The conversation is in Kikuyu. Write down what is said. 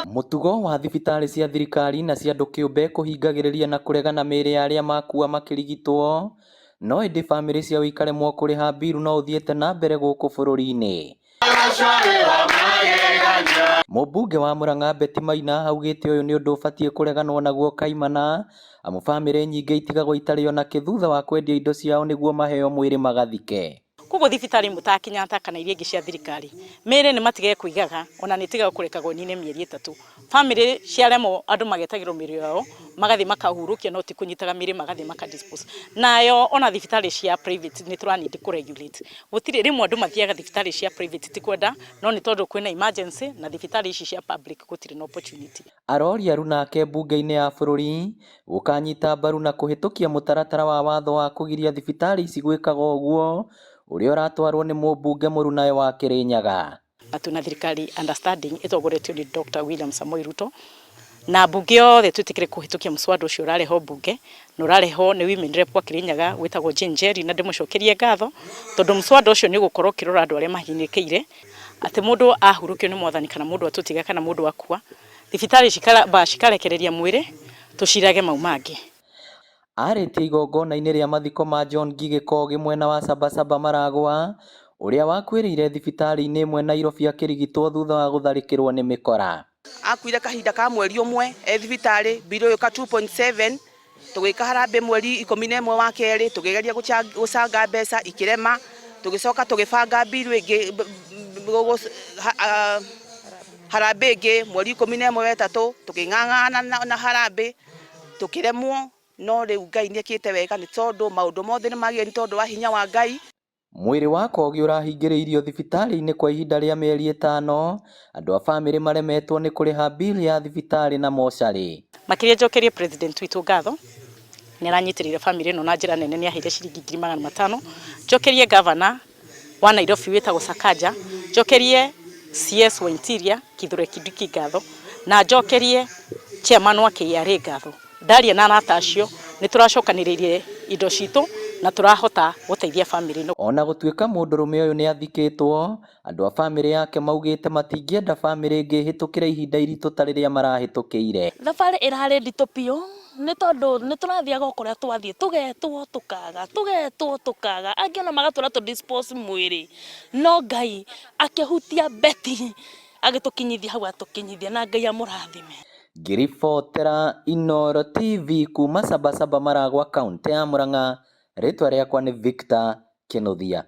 Mutugo wa thibitarĩ cia thirikari na cia andũ kĩũmbe kũhingagĩrĩria na kũregana mĩĩrĩ ya arĩa makua makĩrigitwo, no ĩndĩ bamĩrĩ ciao ikaremwo kũrĩha mbiru no ũthiĩte na mbere gũkũ bũrũri-inĩ. Mũmbunge wa Murang'a Betty Maina augĩte ũyũ nĩ ũndũ ũbatiĩ kũreganwo naguo kaimana, amu bamĩrĩ nyingĩ itigagwo itarĩ ona kĩ thutha wa kwendia indo ciao nĩguo maheo mwĩrĩ magathike. Koguo thibitarĩ mũtakinyata kana iria ingĩ cia thirikari mĩĩrĩ nĩ matige kũigaga ona nĩ tiga kũrekagwo nine mĩeri 3. Bamĩrĩ ciaremwo andũ magetagĩrwo mĩĩrĩ yao magathi makahurũkia no ti kũnyitaga mĩĩrĩ magathi makadispose. Nayo ona thibitarĩ cia private nĩ tũranindi kũregulate. Gũtirĩ rĩmwe andũ mathiaga thibitarĩ cia private ti kwenda no nĩ tondũ kwĩna emergency na thibitarĩ ici cia public gũtirĩ na opportunity. Aroria rĩu nake mbunge-inĩ ya bũrũri gũkanyita mbaru na kũhĩtũkia mũtaratara wa watho wa kũgiria thibitarĩ ici gwĩkaga ũguo ũrĩa ũratwarwo nĩ mũmbunge Mũrunaĩ wa Kĩrĩnyaga. Atuna thirikari understanding ĩtongoretio nĩ Dr. William Samoei Ruto na mbunge yothe twĩtĩkĩre kũhĩtũkia mũswada ũcio ũrareho mbunge na ũrareho nĩ women rep wa Kĩrĩnyaga wĩtagwo Jane Njeri na ndĩmũcokerie ngatho tondũ mũswada ũcio nĩ ũgũkorwo ũkĩrora andũ arĩa mahinyĩrĩkĩire atĩ mũndũ ahurũkio nĩ mwathani kana mũndũ atũtiga kana mũndũ akua thibitarĩ cikarekereria mwĩrĩ tũcirage mau mangĩ. Arĩtie igongona-inĩ rĩa mathiko ma John Ngigĩ Kogi mwena wa Sabasaba Maragwa ũrĩa wakuĩrĩire thibitarĩ-inĩ ĩmwe Nairobi akĩrigitwo thutha wa gũtharĩkĩrwo nĩ mĩkora. Akuire kahinda ka mweri ũmwe thibitarĩ biro yoka 2.7 tũgĩka harambĩ mweri 11 wa kerĩ tũkĩgeria gũcanga mbeca ikĩrema tũgĩcoka tũgĩbanga biro ĩngĩ harambĩ ĩngĩ mweri 11 wa 3 tũkĩng'ang'ana na harambĩ tũkĩremwo no rĩu Ngai nĩekĩte wega nĩ tondũ maũndũ mothe nĩ magĩrĩire nĩ tondũ wa hinya wa Ngai. Mwĩrĩ wa Kogi ũrahingĩrĩirio thibitarĩ-inĩ kwa ihinda rĩa mĩeri 5, andũ a bamĩrĩ maremetwo nĩ kũrĩha bili ya thibitarĩ na mocarĩ. Makĩria njokerie president witũ ngatho nĩ aranyitĩrĩire bamĩrĩ ĩno na njĩra nene nĩ aheire ciringi 500,000. Njokerie governor wa Nairobi wĩtagwo Sakaja, njokerie CS wa Interior Kithure Kindiki ngatho na njokerie chairman wa KRA ngatho. Ndaria na arata acio nĩ tũracokanĩrĩirie indo citũ na tũrahota gũteithia bamĩrĩ ĩno. Ona gũtuĩka mũndũrũme ũyũ nĩ athikĩtwo, andũ a bamĩrĩ yake maugĩte matingĩenda bamĩrĩ ĩngĩ ĩhĩtũkĩre ihinda iritũ ta rĩrĩa marahĩtũkĩire. Thabarĩ ĩrarĩ nditũ biũ nĩ tondũ nĩ tũrathiaga kũrĩa twathiĩ tugetwo tũkaga angĩ ona magatũra dispose mwĩrĩ no Ngai akĩhutia Betty agĩtũkinyithia hau atũkinyithia na Ngai amũrathime. Ngĩribotera Inooro TV kuma Sabasaba Maragwa kaunti ya Murang'a, rĩtwa rĩakwa nĩ Victor Kĩnuthia.